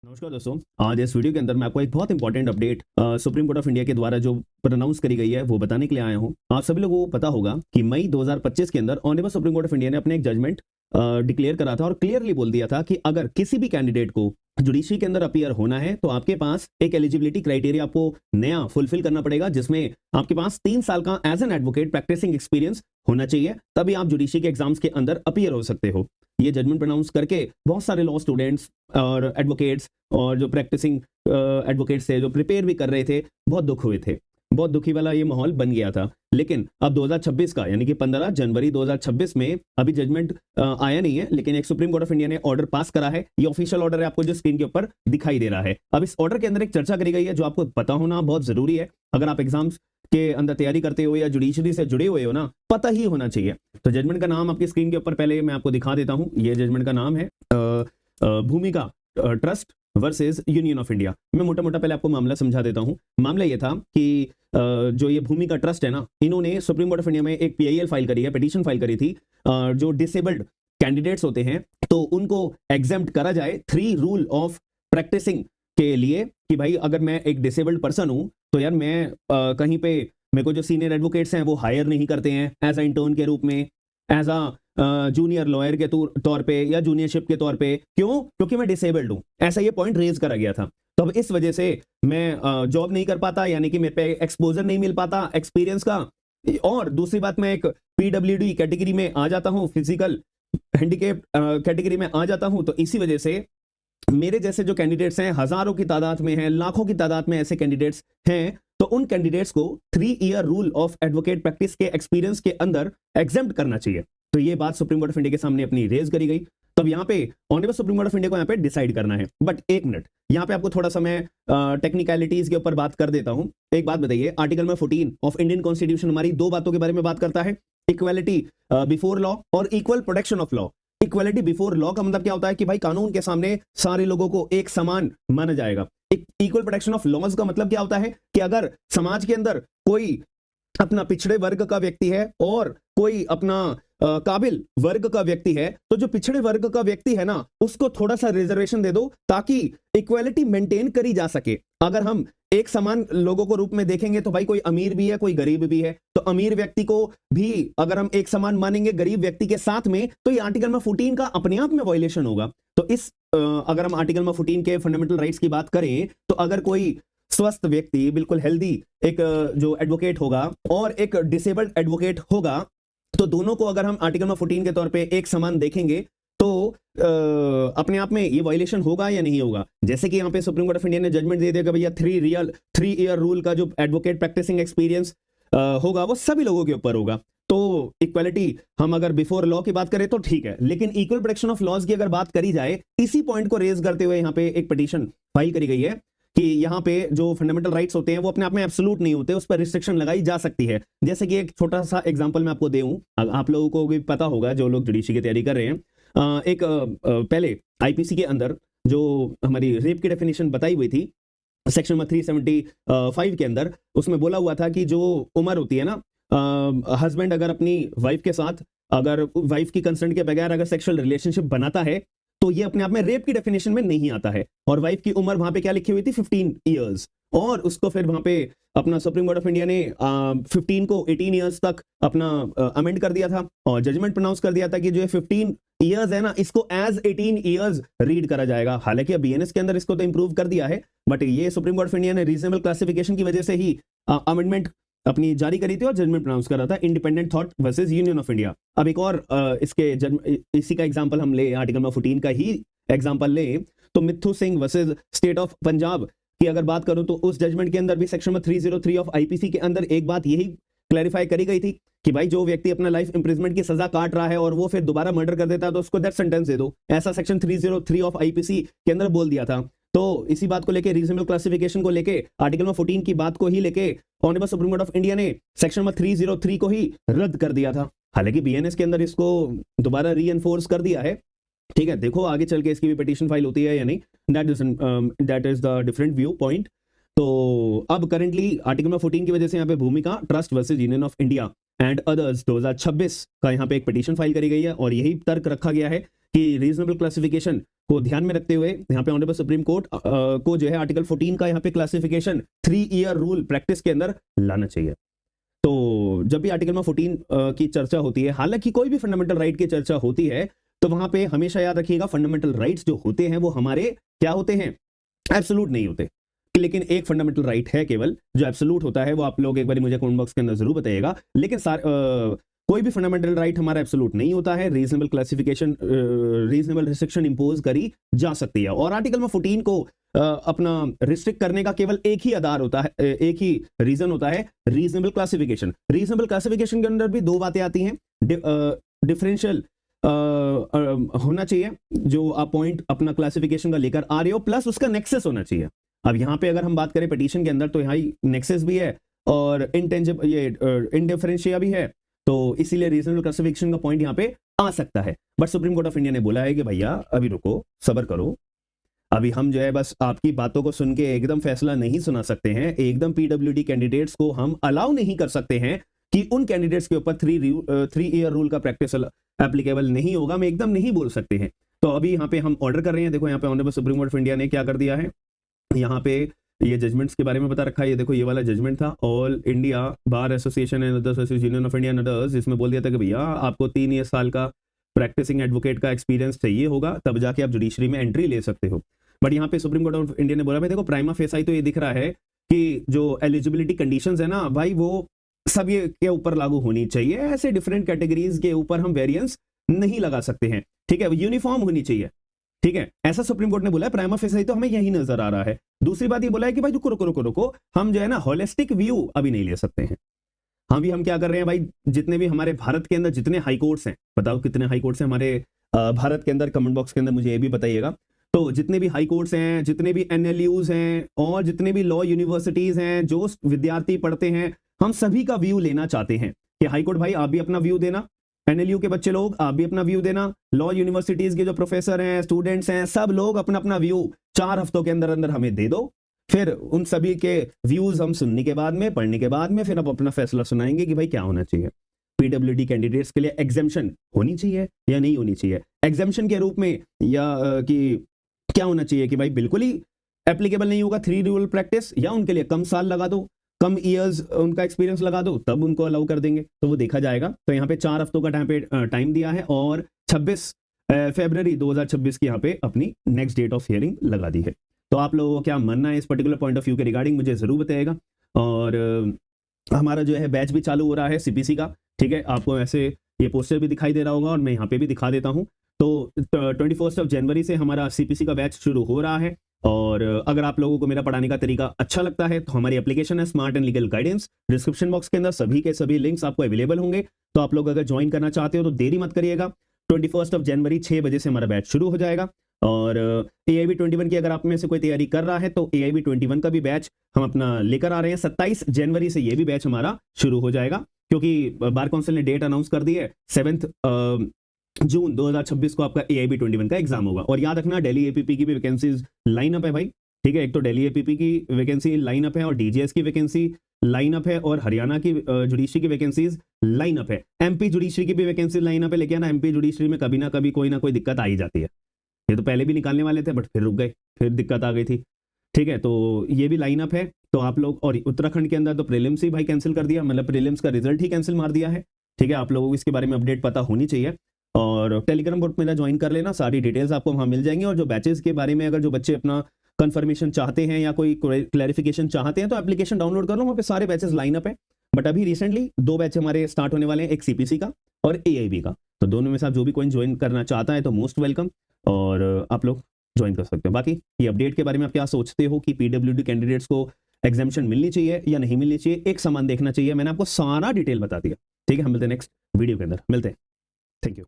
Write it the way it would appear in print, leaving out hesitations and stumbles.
नमस्कार दोस्तों। आज इस वीडियो के अंदर मैं आपको एक बहुत important update supreme court of India के द्वारा जो प्रोनाउंस करी गई है वो बताने के लिए आया हूं। आप सभी लोगों को पता होगा कि मई 2025 के अंदर honourable supreme court of India ने अपने एक जजमेंट डिक्लेयर करा था और क्लियरली बोल दिया था कि अगर किसी भी कैंडिडेट को जुडिशरी के अंदर अपीयर होना है तो आपके पास एक एलिजिबिलिटी क्राइटेरिया आपको नया फुलफिल करना पड़ेगा, जिसमें आपके पास 3 साल का as an advocate practising experience होना चाहिए, तभी आप जुडिशरी के एग्जाम्स के अंदर अपीयर हो सकते हो। ये जजमेंट प्रोनाउंस करके बहुत सारे लॉ स्टूडेंट्स और एडवोकेट्स और जो प्रैक्टिसिंग एडवोकेट्स थे, जो प्रिपेयर भी कर रहे थे, बहुत दुख हुए थे। बहुत दुखी वाला ये माहौल बन गया था। लेकिन अब 2026 का यानी कि 15 जनवरी 2026 में अभी जजमेंट आया नहीं है, लेकिन एक सुप्रीम कोर्ट ऑफ इंडिया ने ऑर्डर पास करा है। ये ऑफिशियल ऑर्डर है, आपको जो स्क्रीन के ऊपर दिखाई दे रहा है। अब इस ऑर्डर के अंदर एक चर्चा करी गई है जो आपको पता होना बहुत जरूरी है। अगर आप एग्जाम्स के अंदर तैयारी करते हो या जुडिशरी से जुड़े हुए हो ना, पता ही होना चाहिए। तो जजमेंट का नाम आपकी स्क्रीन के ऊपर पहले मैं आपको दिखा देता हूं। ये जजमेंट का नाम है भूमिका trust versus union of India. मैं मोटा मोटा पहले आपको मामला समझा देता हूं। मामला ये था कि जो ये भूमिका ट्रस्ट है ना, इन्होंने सुप्रीम कोर्ट ऑफ इंडिया में एक पीआईएल फाइल करी है, पिटीशन फाइल करी थी। जो डिसेबल्ड कैंडिडेट्स होते हैं तो उनको एग्जेम्प्ट करा जाए 3 रूल ऑफ प्रैक्टिसिंग के लिए कि भाई अगर मैं एक डिसेबल्ड पर्सन हूं तो यार मैं कहीं पे मेरे को जो सीनियर एडवोकेट्स हैं वो हायर नहीं करते हैं एज अ इंटर्न के रूप में, एज अ जूनियर लॉयर के तौर पे या जूनियरशिप के तौर पे। क्यों? क्योंकि मैं डिसेबल्ड हूं। ऐसा ये पॉइंट रेज करा गया था। तो अब इस वजह से मैं जॉब नहीं कर पाता, यानी कि मेरे पे एक्सपोजर नहीं मिल पाता एक्सपीरियंस का। और दूसरी बात, मैं एक पीडब्ल्यूडी कैटेगरी में आ जाता हूं, फिजिकल हैंडीकैप कैटेगरी में आ जाता हूं। तो इसी वजह से मेरे जैसे जो कैंडिडेट्स हैं, हजारों की तादाद में हैं, लाखों की तादाद में ऐसे कैंडिडेट्स हैं, तो उन कैंडिडेट्स को 3 year rule of advocate practice के एक्सपीरियंस के अंदर एग्जेम्प्ट करना चाहिए। तो ये बात सुप्रीम कोर्ट ऑफ इंडिया के सामने अपनी रेज करी गई। तब यहाँ पे honourable supreme court of India को यहाँ पे डिसाइड करना है। बट एक मिनट, यहाँ पे आपको थोड़ा सा मैं टेक्निकलिटीज के ऊपर बात कर देता हूँ। एक बात बताइए, आर्टिकल में 14 ऑफ इंडियन कॉन्स्टिट्यूशन हमारी 2 बातों के बारे में बात करता है, इक्वालिटी बिफोर लॉ और equal protection of law. Equality before law का मतलब क्या होता है कि भाई कानून के सामने सारे लोगों को एक समान माना जाएगा। इक्वल प्रोटेक्शन ऑफ लॉज का मतलब क्या होता है कि अगर समाज के अंदर कोई अपना पिछड़े वर्ग का व्यक्ति है और कोई अपना काबिल वर्ग का व्यक्ति है, तो जो पिछड़े वर्ग का व्यक्ति है ना, उसको थोड़ा सा रिजर्वेशन दे दो ताकि इक्वालिटी मेंटेन करी जा सके। अगर हम एक समान लोगों को रूप में देखेंगे तो भाई कोई अमीर भी है, कोई गरीब भी है, तो अमीर व्यक्ति को भी अगर हम एक समान मानेंगे गरीब व्यक्ति के साथ में, तो ये आर्टिकल में 14 का अपने आप में वायलेशन होगा। तो इस अगर हम आर्टिकल में 14 के फंडामेंटल राइट्स की बात करें, तो अगर कोई स्वस्थ व्यक्ति, बिल्कुल हेल्दी एक जो एडवोकेट होगा और एक डिसेबल्ड एडवोकेट होगा, तो दोनों को अगर हम आर्टिकल में 14 के तौर पे एक समान देखेंगे तो अपने आप में ये वायलेशन होगा या नहीं होगा। जैसे कि यहाँ पे सुप्रीम कोर्ट ऑफ इंडिया ने जजमेंट दे दिया कि भैया 3 ईयर रूल का जो एडवोकेट प्रैक्टिसिंग एक्सपीरियंस होगा वो सभी लोगों के ऊपर होगा। तो इक्वालिटी हम अगर बिफोर लॉ की बात करें तो ठीक है, लेकिन इक्वल प्रोटेक्शन ऑफ लॉज की अगर बात करी जाए, इसी पॉइंट को रेज करते हुए यहाँ पे एक पिटीशन फाइल करी गई है कि यहाँ पे जो फंडामेंटल राइट्स होते हैं वो अपने आप में एब्सोल्यूट नहीं होते, उस पर रिस्ट्रिक्शन लगाई जा सकती है। जैसे कि एक छोटा सा एग्जांपल मैं आपको दूं, आप लोगों को भी पता होगा जो लोग जुडिशरी की तैयारी कर रहे हैं। पहले आईपीसी के अंदर जो हमारी रेप की डेफिनेशन बताई हुई थी सेक्शन में 375 के अंदर, उसमें बोला हुआ था कि जो उम्र होती है ना, हस्बैंड अगर अपनी वाइफ के साथ, अगर वाइफ की कंसेंट के बगैर अगर सेक्सुअल रिलेशनशिप बनाता है तो ये अपने आप में रेप की डेफिनेशन में नहीं आता है। और वाइफ की उम्र वहां पे क्या लिखी हुई थी? 15 इयर्स। और उसको फिर वहां पे अपना सुप्रीम कोर्ट ऑफ इंडिया ने 15 को 18 इयर्स तक अपना अमेंड कर दिया था और जजमेंट प्रोनाउंस कर दिया था कि जो 15 इयर्स है ना, इसको एज 18 इयर्स रीड करा जाएगा। हालांकि अब बीएनएस के अंदर इसको तो इंप्रूव कर दिया है, बट ये सुप्रीम कोर्ट ऑफ इंडिया ने रीजनेबल क्लासिफिकेशन की वजह से ही अमेंडमेंट अपनी जारी करी थी और जजमेंट प्रोनाउंस करा था, independent thought versus union of India. अब एक और इसी का एग्जांपल हम ले, आर्टिकल नंबर 14 का ही एग्जांपल ले, तो मिथु Singh versus state of Punjab की अगर बात करूं तो उस जजमेंट के अंदर भी सेक्शन में 303 ऑफ आईपीसी के अंदर एक बात यही क्लैरिफाई करी गई थी कि भाई जो व्यक्ति अपना लाइफ इंप्रिजमेंट की सजा काट रहा है और वो फिर दोबारा मर्डर कर देता है तो उसको डेथ सेंटेंस दे दो, ऐसा सेक्शन 303 ऑफ आईपीसी के अंदर बोल दिया था। तो इसी बात को लेके, रीजनेबल क्लासिफिकेशन को लेके, आर्टिकल में 14 की बात को ही लेके honourable supreme court of India ने सेक्शन में 303 को ही रद्द कर दिया था। हालांकि बीएनएस के अंदर इसको दोबारा रीएनफोर्स कर दिया है। ठीक है, देखो आगे चल के इसकी भी पिटीशन फाइल होती है या नहीं, that is the different view point. तो अब करंटली आर्टिकल नंबर 14 की वजह से यहाँ पे भूमिका trust versus union of India and others 2026 का यहाँ पे एक पिटीशन फाइल करी गई है और यही तर्क रखा गया है कि रीजनेबल क्लासिफिकेशन को ध्यान में रखते हुए यहाँ पे ऑनरेबल सुप्रीम कोर्ट को जो है आर्टिकल 14 का यहाँ पे क्लासिफिकेशन 3 ईयर रूल प्रैक्टिस के अंदर लाना चाहिए। तो जब भी आर्टिकल नंबर 14 की चर्चा होती है, हालांकि कोई भी फंडामेंटल राइट की चर्चा होती है, तो वहां पे हमेशा याद रखिएगा फंडामेंटल राइट्स जो होते हैं वो हमारे क्या होते हैं, एब्सोल्यूट नहीं होते। लेकिन एक फंडामेंटल राइट है केवल जो एब्सोल्यूट होता है, वो आप लोग एक बार मुझे कमेंट बॉक्स के अंदर जरूर बताइएगा। लेकिन कोई भी फंडामेंटल राइट हमारा एब्सोल्यूट नहीं होता है। Reasonable classification, reasonable restriction impose करी जा सकती है और आर्टिकल नंबर 14 को अपना रिस्ट्रिक्ट करने का केवल एक ही आधार होता है, एक ही रीजन होता है, रीजनेबल क्लासिफिकेशन। रीजनेबल क्लासिफिकेशन के अंदर भी दो बातें आती हैं, डिफरेंशियल होना चाहिए जो आप पॉइंट अपना क्लासिफिकेशन का लेकर आ रहे हो, प्लस उसका नेक्सस होना चाहिए। अब यहाँ पे अगर हम बात करें पिटीशन के अंदर, तो यहाँ नेक्सस भी है और इंटेंजिबल, ये इनडिफरेंशिया भी है, तो इसीलिए रीजनेबल क्लासिफिकेशन का पॉइंट यहाँ पे आ सकता है। But supreme court of India ने बोला है कि भैया अभी रुको, सब्र करो, अभी हम जो है बस आपकी बातों को सुन के एकदम फैसला नहीं सुना सकते हैं, एकदम पीडब्ल्यूडी कैंडिडेट्स को हम अलाउ नहीं कर सकते हैं कि उन कैंडिडेट्स के ऊपर 3 ईयर रूल का प्रैक्टिस एप्लीकेबल नहीं होगा, हम एकदम नहीं बोल सकते हैं। तो अभी यहाँ पे हम ऑर्डर कर रहे हैं, देखो यहाँ पे honourable supreme court of India ने क्या कर दिया है, यहाँ पे ये जजमेंट्स के बारे में बता रखा है। ये देखो, ये वाला जजमेंट था, all India bar association and others association union of India and others, इसमें बोल दिया था कि भैया आपको 3 साल का प्रैक्टिसिंग एडवोकेट का एक्सपीरियंस चाहिए होगा, तब जाके आप जुडिशरी में एंट्री ले सकते हो। बट यहाँ पे सुप्रीम कोर्ट ऑफ इंडिया ने बोला भाई देखो, प्राइमा फेसाई तो ये दिख रहा है कि जो एलिजिबिलिटी कंडीशंस है ना भाई, वो सब ये के ऊपर लागू होनी चाहिए, ऐसे डिफरेंट कैटेगरीज के ऊपर हम वेरिएंस नहीं लगा सकते हैं, ठीक है, यूनिफॉर्म होनी चाहिए, ठीक है, ऐसा सुप्रीम कोर्ट ने बोला है। प्राइमा फेसाई तो हमें यही नजर आ रहा है। दूसरी बात ये बोला है कि भाई रुको रुको रुको रुको, हम जो है ना होलिस्टिक व्यू अभी नहीं ले सकते हैं। हम क्या कर रहे हैं भाई, जितने भी हमारे भारत के अंदर जितने हाई कोर्ट्स हैं, बताओ कितने हाई कोर्ट्स हैं हमारे भारत के अंदर, कमेंट बॉक्स के अंदर मुझे ये भी बताइएगा। तो जितने भी हाई कोर्ट्स हैं, जितने भी एनएलयूज हैं और जितने भी लॉ यूनिवर्सिटीज हैं, जो विद्यार्थी पढ़ते हैं, हम सभी का व्यू लेना चाहते हैं कि हाई कोर्ट भाई आप भी अपना व्यू देना, एनएलयू के बच्चे लोग आप भी अपना व्यू देना, लॉ यूनिवर्सिटीज के जो प्रोफेसर हैं, स्टूडेंट्स हैं, सब लोग अपना अपना व्यू 4 हफ्तों के अंदर अंदर हमें दे दो। फिर उन सभी के व्यूज हम सुनने के बाद में, पढ़ने के बाद में, फिर अब अपना फैसला सुनाएंगे कि भाई क्या होना चाहिए। पीडब्ल्यूडी कैंडिडेट्स के लिए एग्जेम्पशन होनी चाहिए या नहीं होनी चाहिए, एग्जेम्पशन के रूप में, या कि क्या होना चाहिए कि भाई बिल्कुल ही एप्लीकेबल नहीं होगा 3 रूल प्रैक्टिस, या उनके लिए कम साल लगा दो, कम ईयर्स उनका एक्सपीरियंस लगा दो, तब उनको अलाउ कर देंगे, तो वो देखा जाएगा। तो यहाँ पे 4 हफ्तों का टाइम दिया है और 26 फरवरी 2026 की यहाँ पे अपनी नेक्स्ट डेट ऑफ हियरिंग लगा दी है। तो आप लोगों को क्या मानना है इस पर्टिकुलर पॉइंट ऑफ व्यू के रिगार्डिंग, मुझे जरूर बताइएगा। और हमारा जो है बैच भी चालू हो रहा है सीपीसी का, ठीक है, आपको ऐसे ये पोस्टर भी दिखाई दे रहा होगा और मैं यहाँ पे भी दिखा देता हूँ। तो 21 जनवरी से हमारा सीपीसी का बैच शुरू हो रहा है और अगर आप लोगों को मेरा पढ़ाने का तरीका अच्छा लगता है तो हमारी एप्लीकेशन है smart and legal guidance, description box के अंदर सभी के सभी लिंक्स आपको अवेलेबल होंगे। तो आप लोग अगर ज्वाइन करना चाहते हो तो देरी मत करिएगा। 21 जनवरी 6 बजे से हमारा बैच शुरू हो जाएगा। और AIB 21 की अगर आप में से कोई तैयारी कर रहा है तो AIB 21 का भी बैच हम अपना लेकर आ रहे हैं। 27 जनवरी से ये भी बैच हमारा शुरू हो जाएगा, क्योंकि बार काउंसिल ने डेट अनाउंस कर दी है, 7 जून 2026 को आपका AIB 21 का एग्जाम होगा। और याद रखना दिल्ली APP की भी वैकेंसीज लाइन अप है भाई, ठीक है, एक तो दिल्ली APP की वैकेंसी लाइन अप है और DGS की वैकेंसी लाइन अप है और हरियाणा की जुडिशरी की वैकेंसीज लाइन अप है, MP जुडिशरी की भी वैकेंसी लाइन अप है। लेकिन ना MP जुडिशरी में कभी ना कभी कोई ना कोई दिक्कत आ ही जाती है। ये तो पहले भी निकालने वाले थे बट फिर रुक गए, फिर दिक्कत आ गई थी, ठीक है, तो ये भी लाइन अप है। तो आप लोग, और उत्तराखंड के अंदर तो प्रीलिम्स ही भाई कैंसिल कर दिया, मतलब प्रीलिम्स का रिजल्ट ही कैंसिल मार दिया है, ठीक है, आप लोगों को इसके बारे में अपडेट पता होनी चाहिए। और टेलीग्राम ग्रुप मेरा ज्वाइन कर लेना, सारी डिटेल्स आपको वहां मिल जाएंगी। और जो बैचेस के बारे में अगर जो बच्चे अपना कंफर्मेशन चाहते हैं या कोई क्लैरिफिकेशन चाहते हैं तो एप्लीकेशन डाउनलोड कर लो, वहाँ पे सारे बैचेस लाइन अप है। बट अभी रिसेंटली 2 बैच हमारे स्टार्ट होने वाले हैं, एक CPC का और AIB का। तो दोनों में से आप जो भी कोई ज्वाइन करना चाहता है तो मोस्ट वेलकम, और आप लोग ज्वाइन कर सकते हो। बाकी ये अपडेट के बारे में आप क्या सोचते हो कि PWD कैंडिडेट्स को एग्जामिशन मिलनी चाहिए या नहीं मिलनी चाहिए, एक समान देखना चाहिए, मैंने आपको सारा डिटेल बता दिया, ठीक है। हम मिलते हैं नेक्स्ट वीडियो के अंदर, मिलते हैं, थैंक यू।